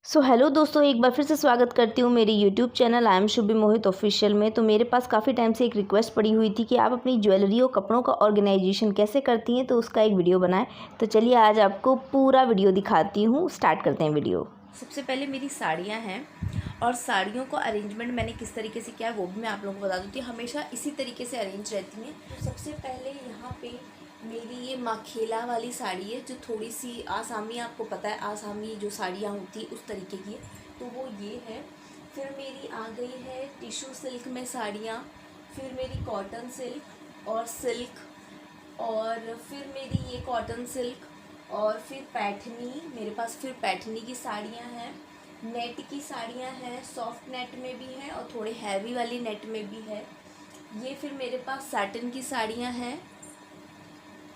Hello दोस्तों, एक बार फिर से स्वागत करती हूँ मेरे YouTube channel I am Shubhi Mohit official में। तो मेरे पास काफ़ी टाइम से एक रिक्वेस्ट पड़ी हुई थी कि आप अपनी ज्वेलरी और कपड़ों का ऑर्गेनाइजेशन कैसे करती हैं, तो उसका एक वीडियो बनाएं। तो चलिए आज आपको पूरा वीडियो दिखाती हूँ। स्टार्ट करते हैं वीडियो। सबसे पहले मेरी साड़ियाँ हैं और साड़ियों को अरेंजमेंट मैंने किस तरीके से किया है वो भी मैं आप लोगों को बता दूँ। हमेशा इसी तरीके से अरेंज रहती हैं। तो सबसे पहले यहाँ पे मेरी ये माखेला वाली साड़ी है जो थोड़ी सी आसामी, आपको पता है आसामी जो साड़ियाँ होती है उस तरीके की है, तो वो ये है। फिर मेरी आ गई है टिश्यू सिल्क में साड़ियाँ, फिर मेरी कॉटन सिल्क और सिल्क, और फिर मेरी ये कॉटन सिल्क, और फिर पैठनी, मेरे पास फिर पैठनी की साड़ियाँ हैं, नेट की साड़ियाँ हैं, सॉफ्ट नेट में भी हैं और थोड़े हैवी वाली नेट में भी है। ये फिर मेरे पास सैटिन की साड़ियाँ हैं,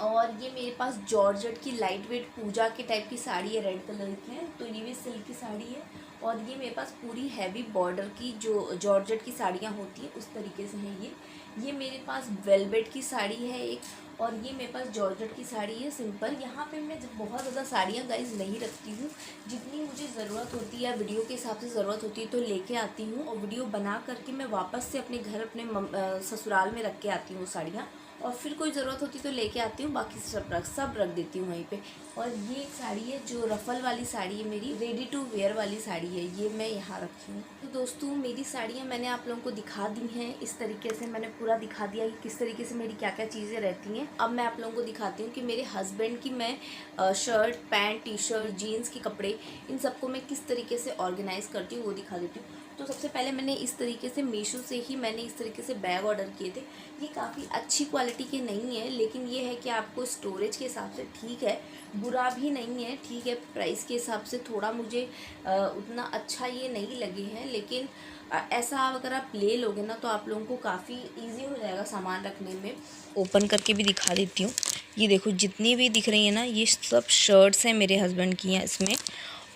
और ये मेरे पास जॉर्जेट की लाइट वेट पूजा के टाइप की साड़ी है, रेड कलर की है, तो ये भी सिल्क की साड़ी है। और ये मेरे पास पूरी हैवी बॉर्डर की जो जॉर्जेट की साड़ियाँ होती हैं उस तरीके से हैं। ये मेरे पास वेलवेट की साड़ी है एक, और ये मेरे पास जॉर्जेट की साड़ी है सिंपल। यहाँ पे मैं बहुत ज़्यादा साड़ियाँ गाइज नहीं रखती हूँ, जितनी मुझे ज़रूरत होती है या वीडियो के हिसाब से ज़रूरत होती है तो लेके आती हूँ, और वीडियो बना करके मैं वापस से अपने घर अपने ससुराल में रख के आती हूँ साड़ियाँ, और फिर कोई ज़रूरत होती तो लेके आती हूँ, बाकी सब रख देती हूँ वहीं पे। और ये एक साड़ी है जो रफ़ल वाली साड़ी है, मेरी रेडी टू वेयर वाली साड़ी है, ये मैं यहाँ रखी हूँ। तो दोस्तों मेरी साड़ियाँ मैंने आप लोगों को दिखा दी हैं, इस तरीके से मैंने पूरा दिखा दिया कि किस तरीके से मेरी क्या क्या चीज़ें रहती हैं। अब मैं आप लोगों को दिखाती हूँ कि मेरे हस्बैंड की मैं shirt, pant, T shirt, jeans के कपड़े, इन सबको मैं किस तरीके से ऑर्गेनाइज़ करती हूँ वो दिखा देती हूँ। तो सबसे पहले मैंने इस तरीके से मीशो से ही मैंने इस तरीके से बैग ऑर्डर किए थे। ये काफ़ी अच्छी क्वालिटी के नहीं है, लेकिन ये है कि आपको स्टोरेज के हिसाब से ठीक है, बुरा भी नहीं है, ठीक है। प्राइस के हिसाब से थोड़ा मुझे उतना अच्छा ये नहीं लगे हैं, लेकिन ऐसा अगर आप ले लोगे ना तो आप लोगों को काफ़ी इजी हो जाएगा सामान रखने में। ओपन करके भी दिखा देती हूँ। ये देखो जितनी भी दिख रही है ना, ये सब शर्ट्स हैं मेरे हस्बैंड की हैं इसमें।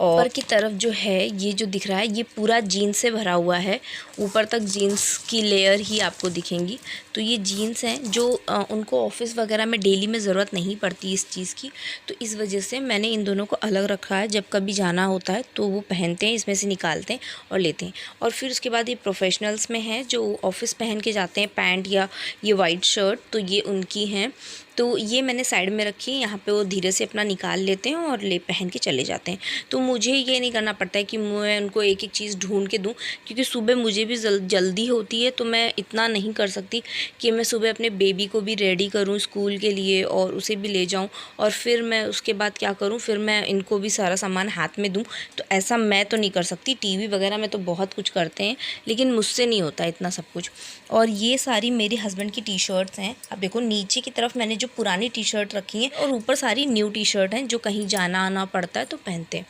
और ऊपर की तरफ जो है ये जो दिख रहा है ये पूरा जीन्स से भरा हुआ है, ऊपर तक जीन्स की लेयर ही आपको दिखेंगी। तो ये जीन्स हैं जो उनको ऑफिस वगैरह में डेली में ज़रूरत नहीं पड़ती इस चीज़ की, तो इस वजह से मैंने इन दोनों को अलग रखा है। जब कभी जाना होता है तो वो पहनते हैं, इसमें से निकालते हैं और लेते हैं। और फिर उसके बाद ये प्रोफेशनल्स में है जो ऑफिस पहन के जाते हैं, पैंट या ये वाइट शर्ट, तो ये उनकी हैं। तो ये मैंने साइड में रखी है, यहाँ पे वो धीरे से अपना निकाल लेते हैं और ले पहन के चले जाते हैं। तो मुझे ये नहीं करना पड़ता है कि मैं उनको एक एक चीज़ ढूंढ के दूं, क्योंकि सुबह मुझे भी जल्दी होती है, तो मैं इतना नहीं कर सकती कि मैं सुबह अपने बेबी को भी रेडी करूं स्कूल के लिए और उसे भी ले जाऊं, और फिर मैं उसके बाद क्या करूं, फिर मैं इनको भी सारा सामान हाथ में दूं। तो ऐसा मैं तो नहीं कर सकती। टीवी वगैरह में तो बहुत कुछ करते हैं, लेकिन मुझसे नहीं होता इतना सब कुछ। और ये सारी मेरे हस्बैंड की टी शर्ट्स हैं। अब देखो नीचे की तरफ मैंने जो पुरानी टी शर्ट रखी हैं, और ऊपर सारी न्यू टी शर्ट हैं जो कहीं जाना आना पड़ता है तो पहनते हैं।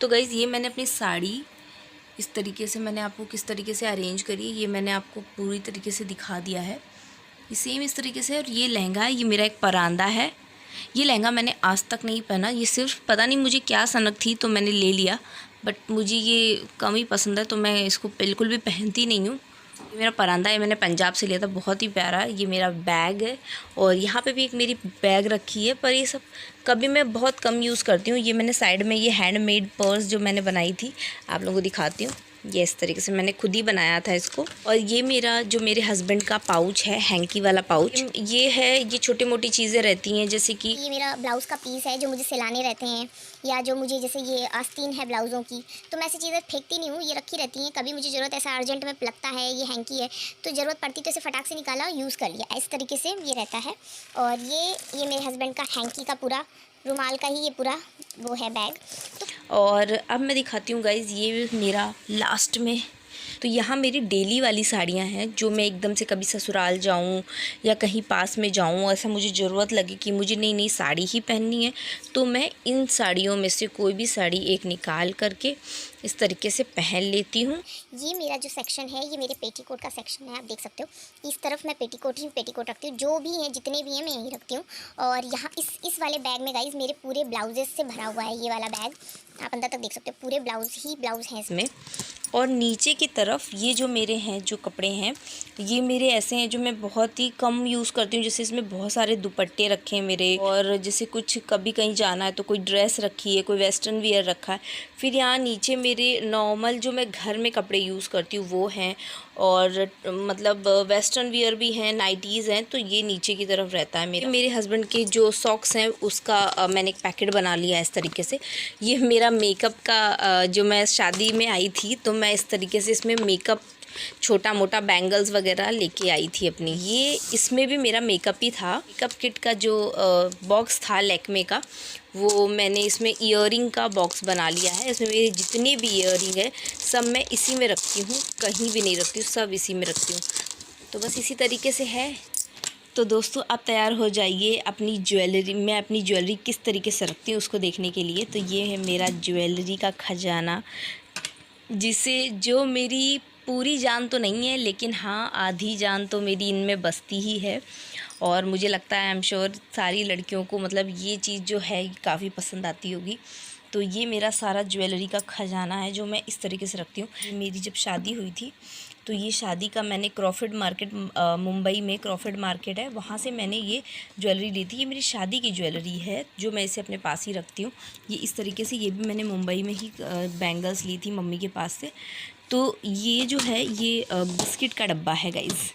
तो गाइज़ ये मैंने अपनी साड़ी इस तरीके से मैंने आपको किस तरीके से अरेंज करी है ये मैंने आपको पूरी तरीके से दिखा दिया है। ये सेम इस तरीके से। और ये लहंगा है, ये मेरा एक परांदा है। ये लहंगा मैंने आज तक नहीं पहना, ये सिर्फ पता नहीं मुझे क्या सनक थी तो मैंने ले लिया, बट मुझे ये कम ही पसंद है तो मैं इसको बिल्कुल भी पहनती नहीं हूँ। ये मेरा परांदा है, मैंने पंजाब से लिया था, बहुत ही प्यारा। ये मेरा बैग है, और यहाँ पे भी एक मेरी बैग रखी है, पर ये सब कभी मैं बहुत कम यूज़ करती हूँ। ये मैंने साइड में ये हैंडमेड पर्स जो मैंने बनाई थी आप लोगों को दिखाती हूँ। ये इस तरीके से मैंने खुद ही बनाया था इसको। और ये मेरा जो मेरे हस्बैंड का पाउच है, हैंकी वाला पाउच, ये है। ये छोटी मोटी चीज़ें रहती हैं, जैसे कि ये मेरा ब्लाउज़ का पीस है जो मुझे सिलाने रहते हैं, या जो मुझे जैसे ये आस्तीन है ब्लाउज़ों की, तो मैं ऐसी चीज़ें फेंकती नहीं हूँ, ये रखी रहती हैं। कभी मुझे ज़रूरत ऐसा अर्जेंट में लगता है, ये हैंकी है तो ज़रूरत पड़ती तो इसे फटाक से निकाला और यूज़ कर लिया, इस तरीके से ये रहता है। और ये मेरे हस्बैंड का हैंकी का पूरा रुमाल का ही ये पूरा वो है बैग। और अब मैं दिखाती हूँ गाइज़ ये मेरा लास्ट में। तो यहाँ मेरी डेली वाली साड़ियाँ हैं जो मैं एकदम से कभी ससुराल जाऊँ या कहीं पास में जाऊँ, ऐसा मुझे ज़रूरत लगे कि मुझे नई नई साड़ी ही पहननी है, तो मैं इन साड़ियों में से कोई भी साड़ी एक निकाल करके इस तरीके से पहन लेती हूँ। ये मेरा जो सेक्शन है ये मेरे पेटीकोट का सेक्शन है, आप देख सकते हो। इस तरफ मैं पेटीकोट रखती हूँ, जो भी हैं जितने भी हैं मैं यहीं रखती हूँ। और यहाँ इस वाले बैग में गाइज मेरे पूरे ब्लाउजेस से भरा हुआ है ये वाला बैग, आप अंदर तक देख सकते हो, पूरे ब्लाउज ही ब्लाउज हैं इसमें। और नीचे की तरफ तरफ ये जो मेरे हैं जो कपड़े हैं, ये मेरे ऐसे हैं जो मैं बहुत ही कम यूज़ करती हूँ। जैसे इसमें बहुत सारे दुपट्टे रखे हैं मेरे, और जैसे कुछ कभी कहीं जाना है तो कोई ड्रेस रखी है, कोई वेस्टर्न वियर रखा है। फिर यहाँ नीचे मेरे नॉर्मल जो मैं घर में कपड़े यूज़ करती हूँ वो हैं, और मतलब वेस्टर्न वियर भी हैं, नाइटीज़ हैं, तो ये नीचे की तरफ रहता है। मेरे हस्बैंड के जो सॉक्स हैं उसका मैंने एक पैकेट बना लिया है इस तरीके से। ये मेरा मेकअप का जो मैं शादी में आई थी तो मैं इस तरीके से इसमें मेकअप छोटा मोटा बैंगल्स वगैरह लेके आई थी अपनी। ये इसमें भी मेरा मेकअप ही था। मेकअप किट का जो बॉक्स था लैक्मे का, वो मैंने इसमें ईयरिंग का बॉक्स बना लिया है। इसमें मेरी जितनी भी ईयरिंग है सब मैं इसी में रखती हूँ, कहीं भी नहीं रखती हूँ, सब इसी में रखती हूँ। तो बस इसी तरीके से है। तो दोस्तों आप तैयार हो जाइए अपनी ज्वेलरी, मैं अपनी ज्वेलरी किस तरीके से रखती हूँ उसको देखने के लिए। तो ये है मेरा ज्वेलरी का खजाना, जिसे जो मेरी पूरी जान तो नहीं है, लेकिन हाँ आधी जान तो मेरी इनमें बसती ही है। और मुझे लगता है आई एम श्योर सारी लड़कियों को मतलब ये चीज़ जो है काफ़ी पसंद आती होगी। तो ये मेरा सारा ज्वेलरी का खजाना है जो मैं इस तरीके से रखती हूँ। मेरी जब शादी हुई थी तो ये शादी का मैंने क्रॉफर्ड मार्केट, मुंबई में क्रॉफर्ड मार्केट है, वहाँ से मैंने ये ज्वेलरी ली थी। ये मेरी शादी की ज्वेलरी है जो मैं इसे अपने पास ही रखती हूँ। ये इस तरीके से, ये भी मैंने मुंबई में ही बैंगल्स ली थी मम्मी के पास से। तो ये जो है ये बिस्किट का डब्बा है गाइज़।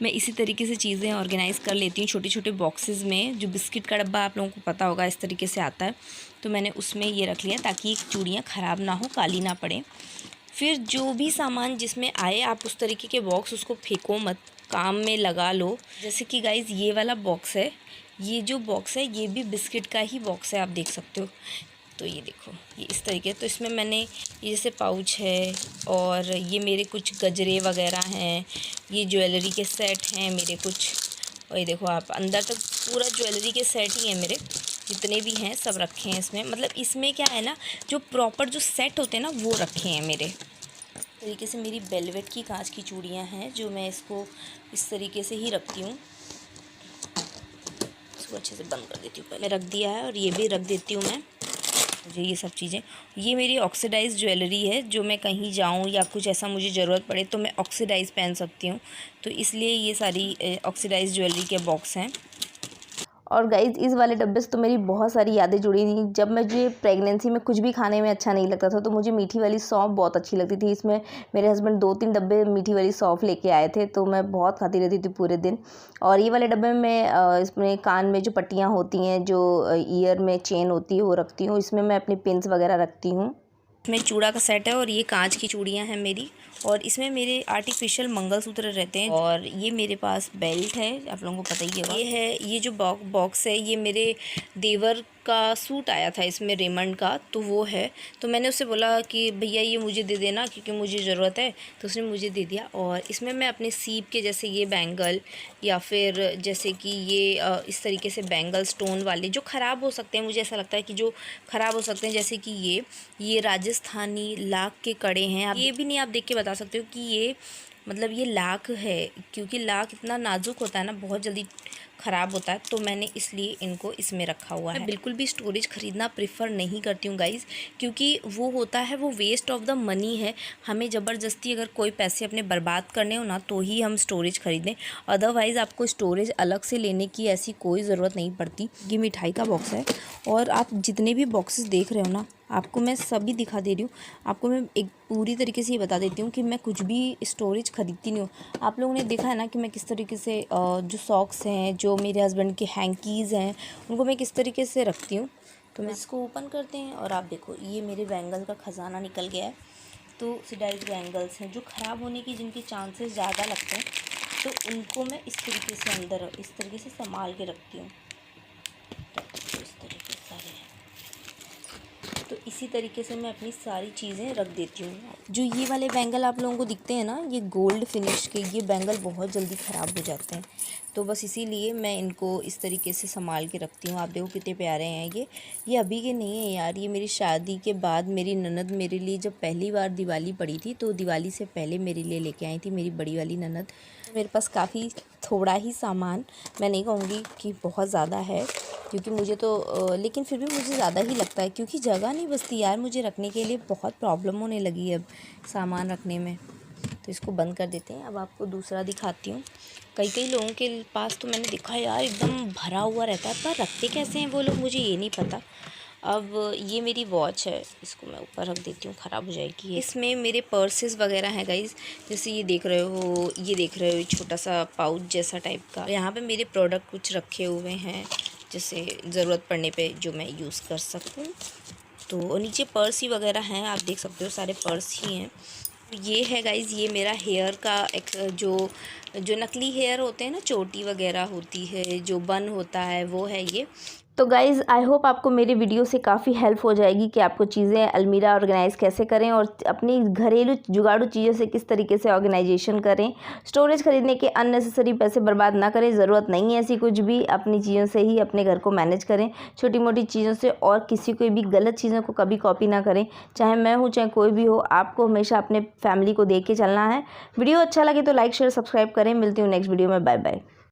मैं इसी तरीके से चीज़ें ऑर्गेनाइज़ कर लेती हूँ छोटे छोटे बॉक्सेस में। जो बिस्किट का डब्बा आप लोगों को पता होगा इस तरीके से आता है, तो मैंने उसमें ये रख लिया ताकि चूड़ियाँ ख़राब ना हो, काली ना पड़े। फिर जो भी सामान जिसमें आए आप उस तरीके के बॉक्स उसको फेंको मत, काम में लगा लो। जैसे कि गाइज़ ये वाला बॉक्स है, ये जो बॉक्स है ये भी बिस्किट का ही बॉक्स है, आप देख सकते हो। तो ये देखो ये इस तरीके, तो इसमें मैंने ये जैसे पाउच है, और ये मेरे कुछ गजरे वगैरह हैं, ये ज्वेलरी के सेट हैं मेरे कुछ, और ये देखो आप अंदर तक पूरा ज्वेलरी के सेट ही हैं मेरे, जितने भी हैं सब रखे हैं इसमें। मतलब इसमें क्या है ना, जो प्रॉपर जो सेट होते हैं ना वो रखे हैं मेरे। इस तरीके से मेरी वेलवेट की कांच की चूड़ियाँ हैं जो मैं इसको इस तरीके से ही रखती हूँ। इसको अच्छे से बंद कर देती हूँ, पहले रख दिया है, और ये भी रख देती हूँ मैं। मुझे ये सब चीज़ें, ये मेरी ऑक्सीडाइज ज्वेलरी है, जो मैं कहीं जाऊँ या कुछ ऐसा मुझे ज़रूरत पड़े तो मैं ऑक्सीडाइज पहन सकती हूँ, तो इसलिए ये सारी ऑक्सीडाइज ज्वेलरी के बॉक्स हैं। और गाइज़ इस वाले डब्बे से तो मेरी बहुत सारी यादें जुड़ी थी। जब मुझे प्रेगनेंसी में कुछ भी खाने में अच्छा नहीं लगता था तो मुझे मीठी वाली सौंफ बहुत अच्छी लगती थी। इसमें मेरे हस्बैंड 2-3 डब्बे मीठी वाली सौंफ लेके आए थे, तो मैं बहुत खाती रहती थी पूरे दिन। और ये वाले डब्बे में मैं इसमें कान में जो पट्टियाँ होती हैं, जो ईयर में चेन होती है वो रखती हूँ। इसमें मैं अपनी पिन्स वगैरह रखती हूँ। इसमें चूड़ा का सेट है, और ये कांच की चूड़ियाँ हैं मेरी, और इसमें मेरे आर्टिफिशियल मंगलसूत्र रहते हैं। और ये मेरे पास बेल्ट है, आप लोगों को पता ही है। ये है, ये जो बॉक्स है ये मेरे देवर का सूट आया था इसमें रेमंड का, तो वो है। तो मैंने उससे बोला कि भैया ये मुझे दे देना क्योंकि मुझे ज़रूरत है, तो उसने मुझे दे दिया। और इसमें मैं अपने सीप के जैसे ये बैंगल, या फिर जैसे कि ये इस तरीके से बैंगल स्टोन वाले जो ख़राब हो सकते हैं, मुझे ऐसा लगता है कि जो ख़राब हो सकते हैं, जैसे कि ये राजस्थानी लाख के कड़े हैं। आप ये भी नहीं आप देख के बता सकते हो कि ये मतलब ये लाख है, क्योंकि लाख इतना नाजुक होता है ना, बहुत जल्दी ख़राब होता है, तो मैंने इसलिए इनको इसमें रखा हुआ है। मैं बिल्कुल भी स्टोरेज ख़रीदना प्रेफर नहीं करती हूँ गाइज़, क्योंकि वो होता है, वो वेस्ट ऑफ द मनी है। हमें ज़बरदस्ती अगर कोई पैसे अपने बर्बाद करने हो ना तो ही हम स्टोरेज ख़रीदें, अदरवाइज़ आपको स्टोरेज अलग से लेने की ऐसी कोई ज़रूरत नहीं पड़ती। ये मिठाई का बॉक्स है, और आप जितने भी बॉक्सेस देख रहे हो ना, आपको मैं सभी दिखा दे रही हूँ। आपको मैं एक पूरी तरीके से ये बता देती हूँ कि मैं कुछ भी स्टोरेज ख़रीदती नहीं हूँ। आप लोगों ने देखा है ना कि मैं किस तरीके से जो सॉक्स हैं, जो मेरे हस्बैंड के हैंकीज़ हैं, उनको मैं किस तरीके से रखती हूँ। तो मैं इसको ओपन करते हैं, और आप देखो ये मेरे बैंगल का ख़जाना निकल गया है। तो ऑक्सीडाइज्ड बैंगल्स हैं जो ख़राब होने की जिनके चांसेस ज़्यादा लगते हैं, तो उनको मैं इस तरीके से अंदर इस तरीके से संभाल के रखती हूँ। तो इस तरीके से सारे हैं, तो इसी तरीके से मैं अपनी सारी चीज़ें रख देती हूँ। जो ये वाले बैंगल आप लोगों को दिखते हैं ना, ये गोल्ड फिनिश के, ये बैंगल बहुत जल्दी ख़राब हो जाते हैं, तो बस इसीलिए मैं इनको इस तरीके से संभाल के रखती हूँ। आप देखो कितने प्यारे हैं ये अभी के नहीं है यार, ये मेरी शादी के बाद मेरी ननद मेरे लिए जब पहली बार दिवाली पड़ी थी, तो दिवाली से पहले मेरे लिए लेके आई थी मेरी बड़ी वाली ननद। मेरे पास काफ़ी थोड़ा ही सामान, मैं नहीं कहूँगी कि बहुत ज़्यादा है, क्योंकि मुझे तो लेकिन फिर भी मुझे ज़्यादा ही लगता है, क्योंकि जगह नहीं बचती यार मुझे रखने के लिए, बहुत प्रॉब्लम होने लगी है अब सामान रखने में। तो इसको बंद कर देते हैं। अब आपको दूसरा दिखाती हूँ। कई लोगों के पास तो मैंने देखा है यार एकदम भरा हुआ रहता है, पर रखते कैसे हैं वो लोग, मुझे ये नहीं पता। अब ये मेरी वॉच है, इसको मैं ऊपर रख देती हूँ, ख़राब हो जाएगी। इसमें मेरे पर्सेस वगैरह हैं गाइस, जैसे ये देख रहे हो छोटा सा पाउच जैसा टाइप का। यहाँ पे मेरे प्रोडक्ट कुछ रखे हुए हैं, जैसे ज़रूरत पड़ने पे जो मैं यूज़ कर सकूँ। तो नीचे पर्स ही वगैरह हैं, आप देख सकते हो सारे पर्स ही हैं। ये है गाइज़, ये मेरा हेयर का जो नकली हेयर होते हैं ना, चोटी वगैरह होती है, जो बन होता है, वो है ये। तो गाइज़ आई होप आपको मेरी वीडियो से काफ़ी हेल्प हो जाएगी कि आपको चीज़ें अलमीरा ऑर्गेनाइज़ कैसे करें और अपनी घरेलू जुगाड़ू चीज़ों से किस तरीके से ऑर्गेनाइजेशन करें। स्टोरेज खरीदने के अननेसेसरी पैसे बर्बाद ना करें, ज़रूरत नहीं है ऐसी कुछ भी। अपनी चीज़ों से ही अपने घर को मैनेज करें, छोटी मोटी चीज़ों से, और किसी को भी गलत चीज़ों को कभी कॉपी ना करें। चाहे मैं हूँ चाहे कोई भी हो, आपको हमेशा अपने फैमिली को देख के चलना है। वीडियो अच्छा लगे तो लाइक शेयर सब्सक्राइब करें। मिलती हूँ नेक्स्ट वीडियो में। Bye bye.